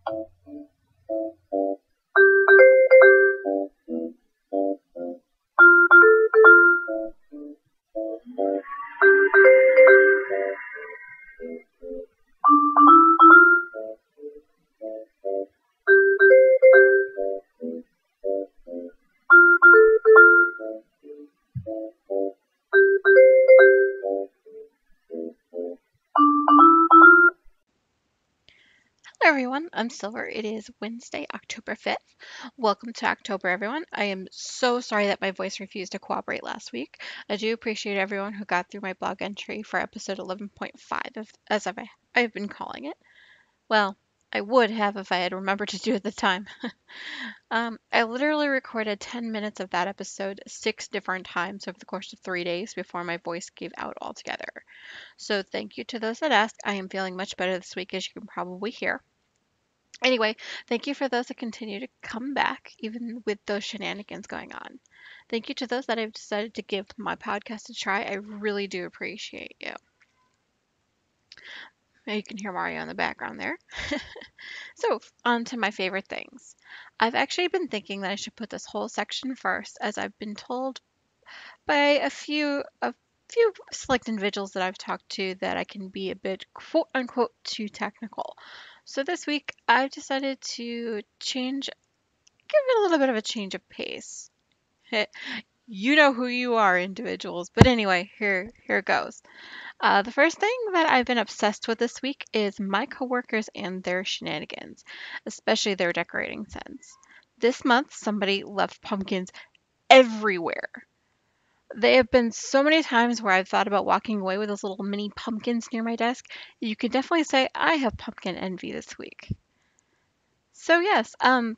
Hello everyone, I'm Silver. It is Wednesday, October 5th. Welcome to October, everyone. I am so sorry that my voice refused to cooperate last week. I do appreciate everyone who got through my blog entry for episode 11.5, as I've been calling it. Well, I would have if I had remembered to do it at the time. I literally recorded 10 minutes of that episode 6 different times over the course of 3 days before my voice gave out altogether. So thank you to those that asked. I am feeling much better this week, as you can probably hear. Anyway, thank you for those that continue to come back, even with those shenanigans going on. Thank you to those that have decided to give my podcast a try. I really do appreciate you. Now you can hear Mario in the background there. So, on to my favorite things. I've actually been thinking that I should put this whole section first, as I've been told by a few select individuals that I've talked to that I can be a bit quote unquote too technical. So this week I've decided to give it a little bit of a change of pace. You know who you are, individuals. But anyway, here it goes. The first thing that I've been obsessed with this week is my coworkers and their shenanigans, especially their decorating sense. This month, somebody left pumpkins everywhere. There have been so many times where I've thought about walking away with those little mini pumpkins near my desk. You could definitely say I have pumpkin envy this week. So yes, the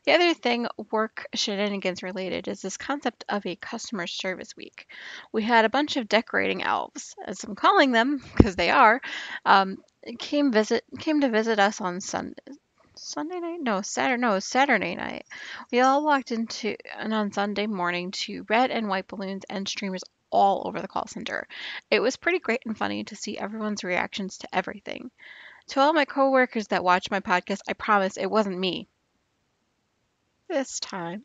other thing work shenanigans related is this concept of a customer service week. We had a bunch of decorating elves, as I'm calling them, because they are, came to visit us on Sunday night? No, Saturday night. We all walked into and on Sunday morning to red and white balloons and streamers all over the call center. It was pretty great and funny to see everyone's reactions to everything. To all my coworkers that watch my podcast, I promise it wasn't me this time.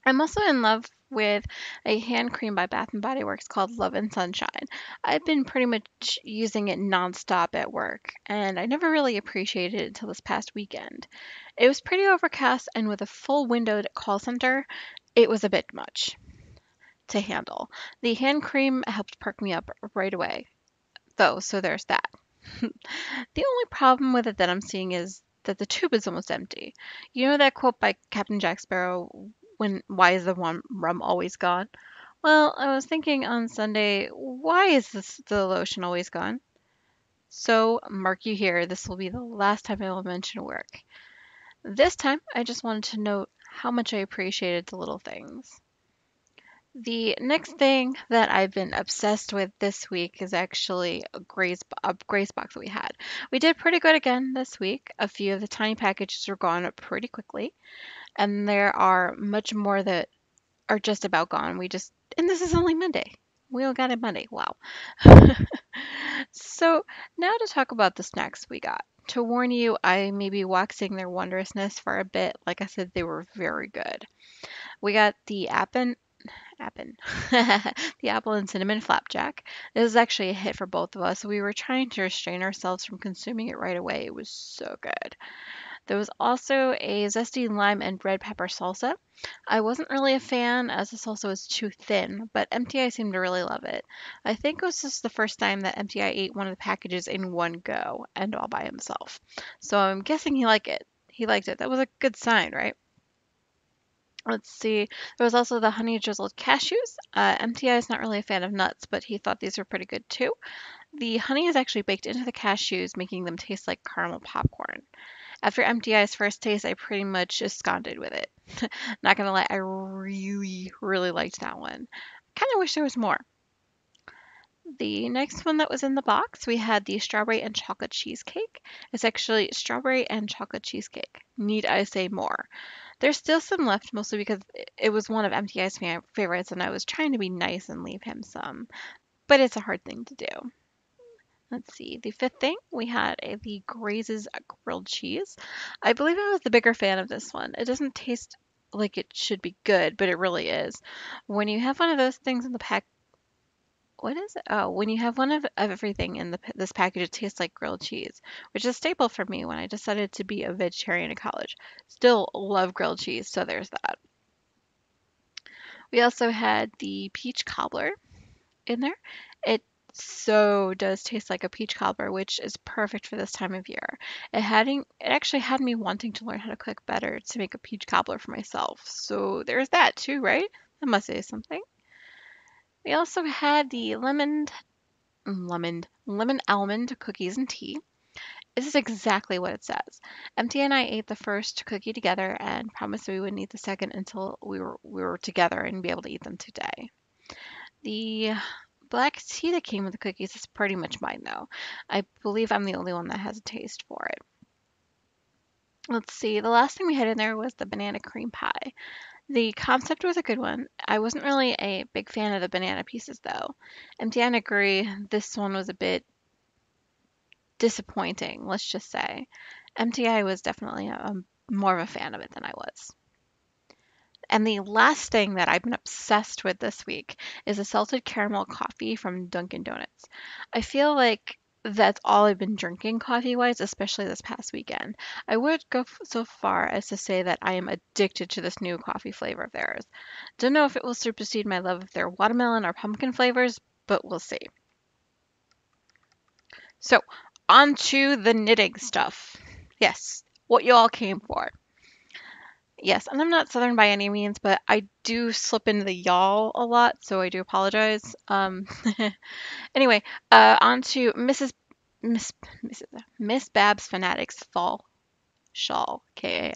I'm also in love with a hand cream by Bath and Body Works called Love and Sunshine. I've been pretty much using it nonstop at work, and I never really appreciated it until this past weekend. It was pretty overcast, and with a full windowed call center, it was a bit much to handle. The hand cream helped perk me up right away, though, so there's that. The only problem with it that I'm seeing is that the tube is almost empty. You know that quote by Captain Jack Sparrow, when why is the one rum always gone? Well, I was thinking on Sunday, why is the lotion always gone? So, mark you here, this will be the last time I will mention work. This time, I just wanted to note how much I appreciated the little things. The next thing that I've been obsessed with this week is actually a Grace box that we had. We did pretty good again this week. A few of the tiny packages were gone up pretty quickly, and there are much more that are just about gone. And this is only Monday. We all got it Monday. Wow. So now to talk about the snacks we got. To warn you, I may be waxing their wondrousness for a bit. Like I said, they were very good. We got the Appen. The apple and cinnamon flapjack. This is actually a hit for both of us. We were trying to restrain ourselves from consuming it right away. It was so good. There was also a zesty lime and red pepper salsa. I wasn't really a fan as the salsa was too thin, but MTI seemed to really love it. I think it was just the first time that MTI ate one of the packages in one go and all by himself. So I'm guessing he liked it. He liked it. That was a good sign, right? Let's see. There was also the honey drizzled cashews. MTI is not really a fan of nuts, but he thought these were pretty good too. The honey is actually baked into the cashews, making them taste like caramel popcorn. After MTI's first taste, I pretty much absconded with it. Not gonna lie, I really, really liked that one. Kind of wish there was more. The next one that was in the box, we had the strawberry and chocolate cheesecake. It's actually strawberry and chocolate cheesecake. Need I say more? There's still some left, mostly because it was one of MTI's favorites, and I was trying to be nice and leave him some. But it's a hard thing to do. Let's see. The fifth thing we had the Graze's grilled cheese. I believe I was the bigger fan of this one. It doesn't taste like it should be good, but it really is. When you have one of those things in the pack, what is it? Oh, when you have one of everything in this package, it tastes like grilled cheese, which is a staple for me when I decided to be a vegetarian in college. Still love grilled cheese, so there's that. We also had the peach cobbler in there. It so does taste like a peach cobbler, which is perfect for this time of year. It actually had me wanting to learn how to cook better to make a peach cobbler for myself. So there's that too, right? That must say something. We also had the lemon almond cookies and tea. This is exactly what it says. MT and I ate the first cookie together and promised we wouldn't eat the second until we were together and be able to eat them today. The black tea that came with the cookies is pretty much mine, though. I believe I'm the only one that has a taste for it. Let's see, the last thing we had in there was the banana cream pie. The concept was a good one. I wasn't really a big fan of the banana pieces, though. And Dan agree, this one was a bit disappointing, let's just say. MTI was definitely more of a fan of it than I was. And the last thing that I've been obsessed with this week is a salted caramel coffee from Dunkin' Donuts. I feel like that's all I've been drinking coffee wise, especially this past weekend. I would go so far as to say that I am addicted to this new coffee flavor of theirs. Don't know if it will supersede my love of their watermelon or pumpkin flavors, but we'll see. So, on to the knitting stuff. Yes, what you all came for. Yes, and I'm not Southern by any means, but I do slip into the y'all a lot, so I do apologize. Anyway, on to Miss Mrs. Miss Babs Fanatics Fall Shawl, KAL.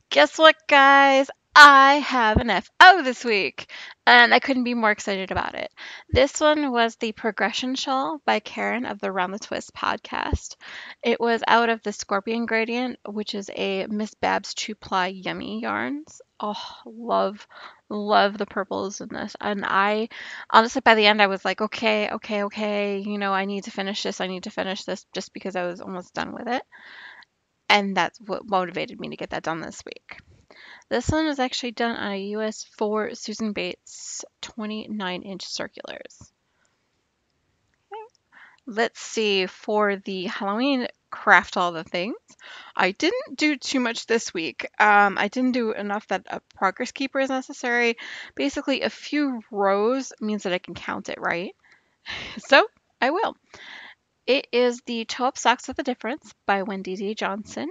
Guess what, guys? I have an FO this week, and I couldn't be more excited about it. This one was the Progression Shawl by Karen of the Round the Twist podcast. It was out of the Scorpion Gradient, which is a Miss Babs 2-ply yummy yarns. Oh, love the purples in this. And I honestly, by the end, I was like, okay, I need to finish this. I need to finish this just because I was almost done with it. And that's what motivated me to get that done this week. This one was actually done on a US 4 Susan Bates 29-inch circulars. Let's see, for the Halloween craft all the things, I didn't do too much this week. I didn't do enough that a progress keeper is necessary. Basically, a few rows means that I can count it, right? So, I will. It is the Toe Up Socks with a Difference by Wendy D. Johnson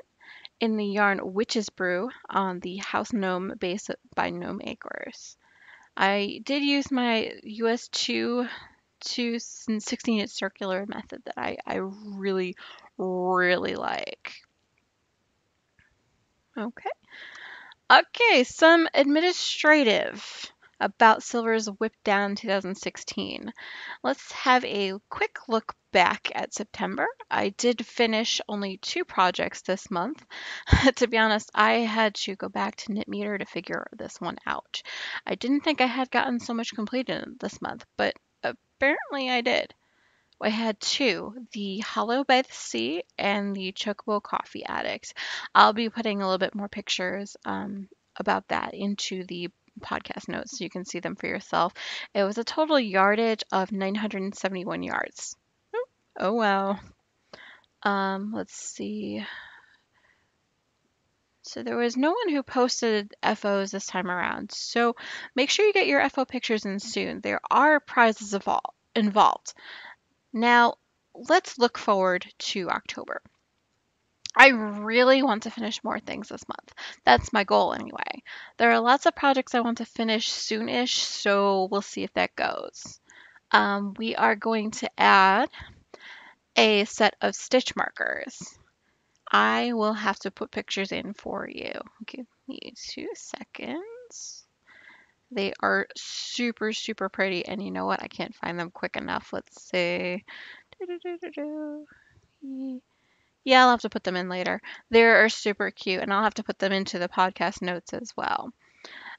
in the yarn Witch's Brew on the House Gnome base by Gnome Acres. I did use my US 2 to 16-inch circular method that I really, really like. Okay. Okay, some administrative about Silver's Whip Down 2016. Let's have a quick look back at September. I did finish only 2 projects this month. To be honest, I had to go back to Knitmeter to figure this one out. I didn't think I had gotten so much completed this month, but apparently I did. I had 2, the Hollow by the Sea and the Chocobo Coffee Addict. I'll be putting a little bit more pictures about that into the podcast notes so you can see them for yourself. It was a total yardage of 971 yards. Oh wow. Let's see. So there was no one who posted FOs this time around. So make sure you get your FO pictures in soon. There are prizes involved. Now, let's look forward to October. I really want to finish more things this month. That's my goal anyway. There are lots of projects I want to finish soonish, so we'll see if that goes. We are going to add a set of stitch markers. I will have to put pictures in for you. Give me 2 seconds. They are super, super pretty, and you know what? I can't find them quick enough. Let's see. Yeah, I'll have to put them in later. They are super cute, and I'll have to put them into the podcast notes as well.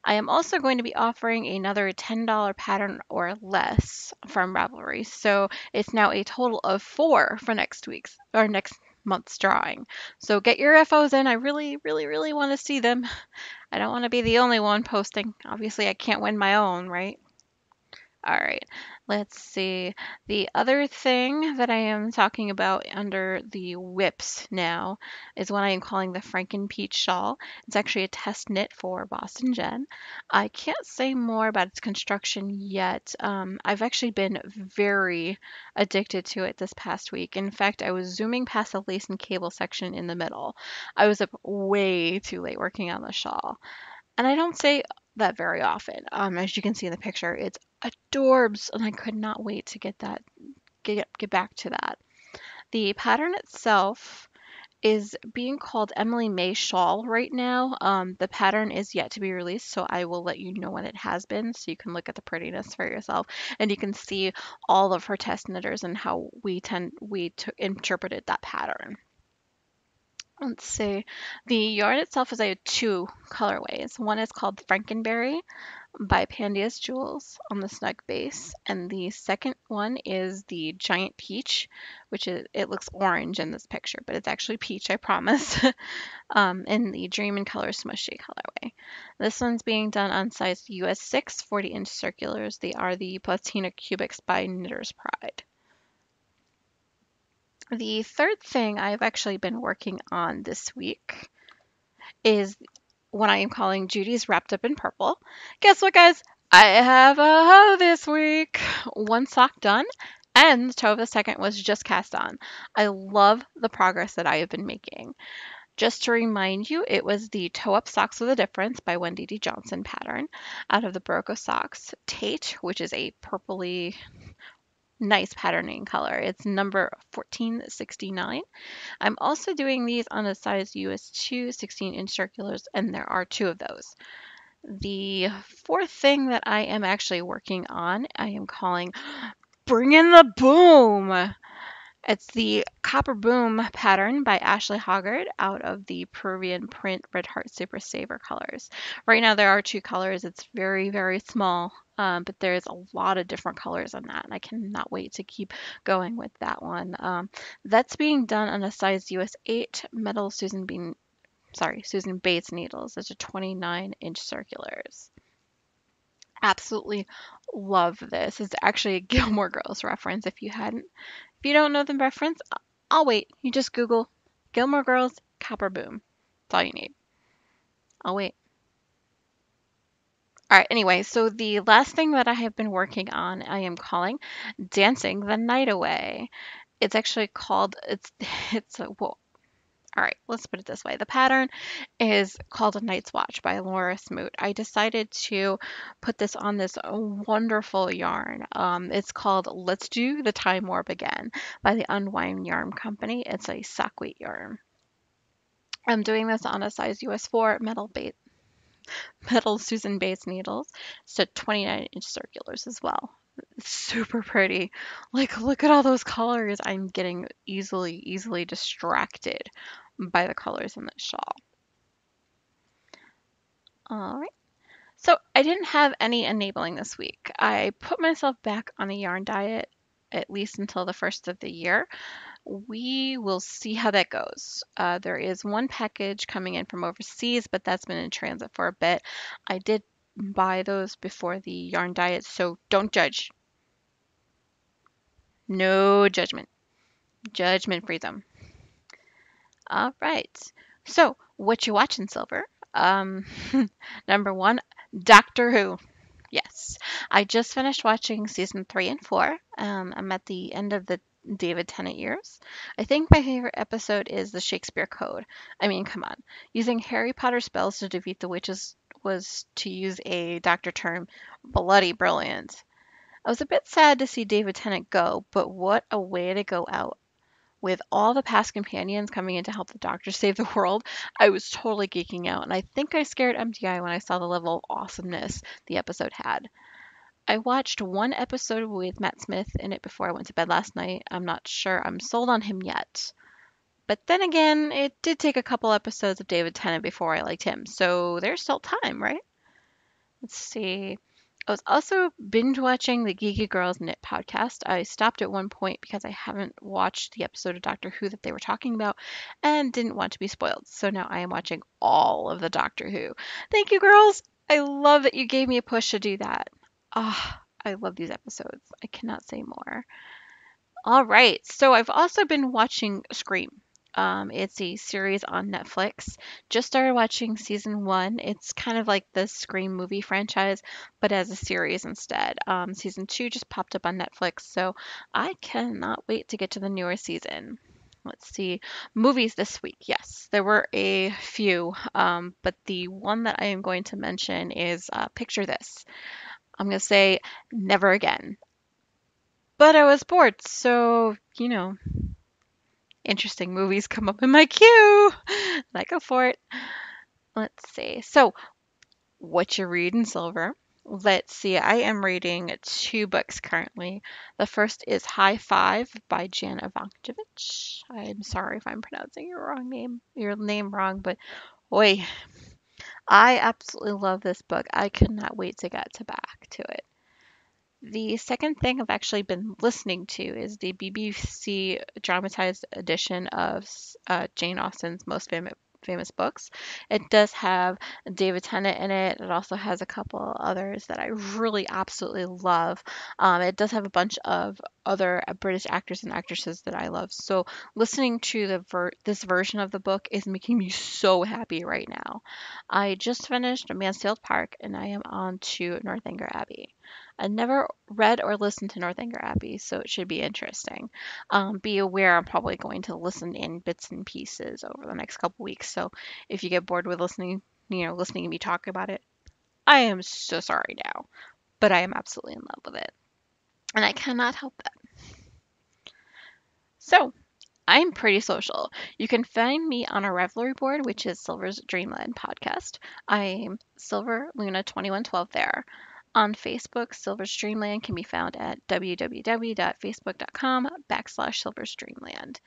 I am also going to be offering another $10 pattern or less from Ravelry. So it's now a total of 4 for next week's or next month's drawing. So get your FOs in. I really, really, really want to see them. I don't want to be the only one posting. Obviously, I can't win my own, right? All right, let's see. The other thing that I am talking about under the whips now is what I am calling the Franken Peach shawl. It's actually a test knit for Boston Jen. I can't say more about its construction yet. I've actually been very addicted to it this past week. In fact, I was zooming past the lace and cable section in the middle. I was up way too late working on the shawl. And I don't say that very often. As you can see in the picture, it's adorbs, and I could not wait to get back to that. The pattern itself is being called Emily May Shawl right now. The pattern is yet to be released, so I will let you know when it has been, so you can look at the prettiness for yourself, and you can see all of her test knitters and how we interpreted that pattern. Let's see. The yarn itself is I have two colorways. One is called Frankenberry by Pandia's Jewels on the snug base, and the second one is the Giant Peach, which is it looks orange in this picture, but it's actually peach, I promise. In the Dream and Color Smushy colorway. This one's being done on size US 6 40-inch circulars. They are the Platina Cubics by Knitter's Pride. The third thing I've actually been working on this week is what I am calling Judy's Wrapped Up in Purple. Guess what, guys? I have a hoe this week. One sock done, and the toe of the second was just cast on. I love the progress that I have been making. Just to remind you, it was the Toe Up Socks with a Difference by Wendy D. Johnson pattern out of the Barocco Socks Tate, which is a purpley nice patterning color. It's number 1469. I'm also doing these on a size US 2 16-inch circulars, and there are two of those. The fourth thing that I am actually working on, I am calling Bring in the Boom. It's the Copper Boom pattern by Ashley Hoggard out of the Peruvian print Red Heart Super Saver colors. Right now there are two colors. It's very, very small, but there's a lot of different colors on that, and I cannot wait to keep going with that one. That's being done on a size US 8 metal Susan Bates needles. It's a 29-inch circulars. Absolutely love this. It's actually a Gilmore Girls reference if you don't know the reference, I'll wait. You just Google Gilmore Girls Copper Boom. That's all you need. I'll wait. All right, anyway, so the last thing that I have been working on, I am calling Dancing the Night Away. It's actually called, well, all right, let's put it this way. The pattern is called A Night's Watch by Laura Smoot. I decided to put this on this wonderful yarn. It's called Let's Do the Time Warp Again by the Unwind Yarn Company. It's a sock weight yarn. I'm doing this on a size US 4 metal Susan Bates needles. It's a 29-inch circulars as well. It's super pretty. Like, look at all those colors. I'm getting easily distracted by the colors in this shawl. All right. So I didn't have any enabling this week. I put myself back on a yarn diet at least until the first of the year. We will see how that goes. There is one package coming in from overseas, but that's been in transit for a bit. I did buy those before the yarn diet, so don't judge. No judgment. Judgment freedom. All right. So, what you watching, Silver? Um, Number one, Doctor Who. Yes, I just finished watching season 3 and 4. I'm at the end of the David Tennant years. I think my favorite episode is the Shakespeare Code. I mean, come on. Using Harry Potter spells to defeat the witches was, to use a doctor term, bloody brilliant. I was a bit sad to see David Tennant go, but what a way to go out. With all the past companions coming in to help the Doctor save the world, I was totally geeking out, and I think I scared MTI when I saw the level of awesomeness the episode had. I watched one episode with Matt Smith in it before I went to bed last night. I'm not sure I'm sold on him yet. But then again, it did take a couple episodes of David Tennant before I liked him, so there's still time, right? Let's see. I was also binge watching the Geeky Girls Knit podcast. I stopped at one point because I haven't watched the episode of Doctor Who that they were talking about and didn't want to be spoiled. So now I am watching all of the Doctor Who. Thank you, girls. I love that you gave me a push to do that. Ah, I love these episodes. I cannot say more. All right. So I've also been watching Scream. It's a series on Netflix. Just started watching season one. It's kind of like the Scream movie franchise, but as a series instead. Season two just popped up on Netflix, so I cannot wait to get to the newer season. Let's see. Movies this week. Yes, there were a few, but the one that I am going to mention is Picture This. I'm going to say Never Again. But I was bored, so, interesting movies come up in my queue. I go for it. Let's see. So, what you reading, Silver? Let's see. I am reading two books currently. The first is High Five by Jan Ivankovich. I'm sorry if I'm pronouncing your name wrong, but boy, I absolutely love this book. I could not wait to get to back to it. The second thing I've actually been listening to is the BBC dramatized edition of Jane Austen's most famous books. It does have David Tennant in it. It also has a couple others that I really absolutely love. It does have a bunch of other British actors and actresses that I love. So listening to this version of the book is making me so happy right now. I just finished Mansfield Park and I am on to Northanger Abbey. I never read or listened to Northanger Abbey, so it should be interesting. Be aware I'm probably going to listen in bits and pieces over the next couple weeks. So if you get bored with listening to me talk about it, I am so sorry now, but I am absolutely in love with it, and I cannot help that. So I'm pretty social. You can find me on our Revelry board, which is Silver's Dreamland podcast. I'm Silver Luna 2112 there. On Facebook, Silver's Dreamland can be found at www.facebook.com/Silver's Dreamland.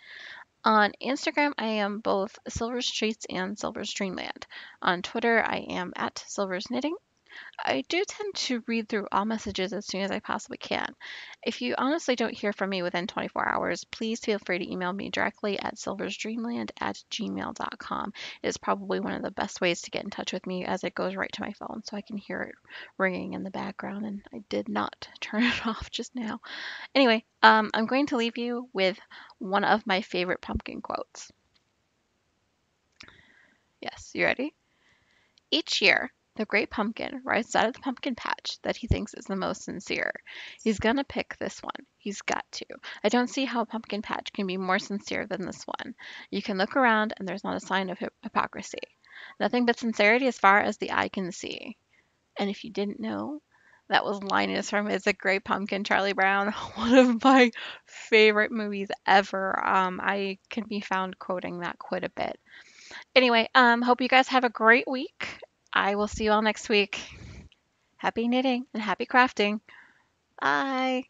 On Instagram, I am both Silver Streets and Silver's Dreamland. On Twitter, I am at Silver's Knitting. I do tend to read through all messages as soon as I possibly can. If you honestly don't hear from me within 24 hours, please feel free to email me directly at silversdreamland@gmail.com. It is probably one of the best ways to get in touch with me as it goes right to my phone so I can hear it ringing in the background, and I did not turn it off just now. Anyway, I'm going to leave you with one of my favorite pumpkin quotes. Yes, you ready? Each year, the great pumpkin rides out of the pumpkin patch that he thinks is the most sincere. He's gonna pick this one. He's got to. I don't see how a pumpkin patch can be more sincere than this one. You can look around and there's not a sign of hypocrisy. Nothing but sincerity as far as the eye can see. And if you didn't know, that was Linus from Is It Great Pumpkin, Charlie Brown, one of my favorite movies ever. I can be found quoting that quite a bit. Anyway, hope you guys have a great week. I will see you all next week. Happy knitting and happy crafting. Bye.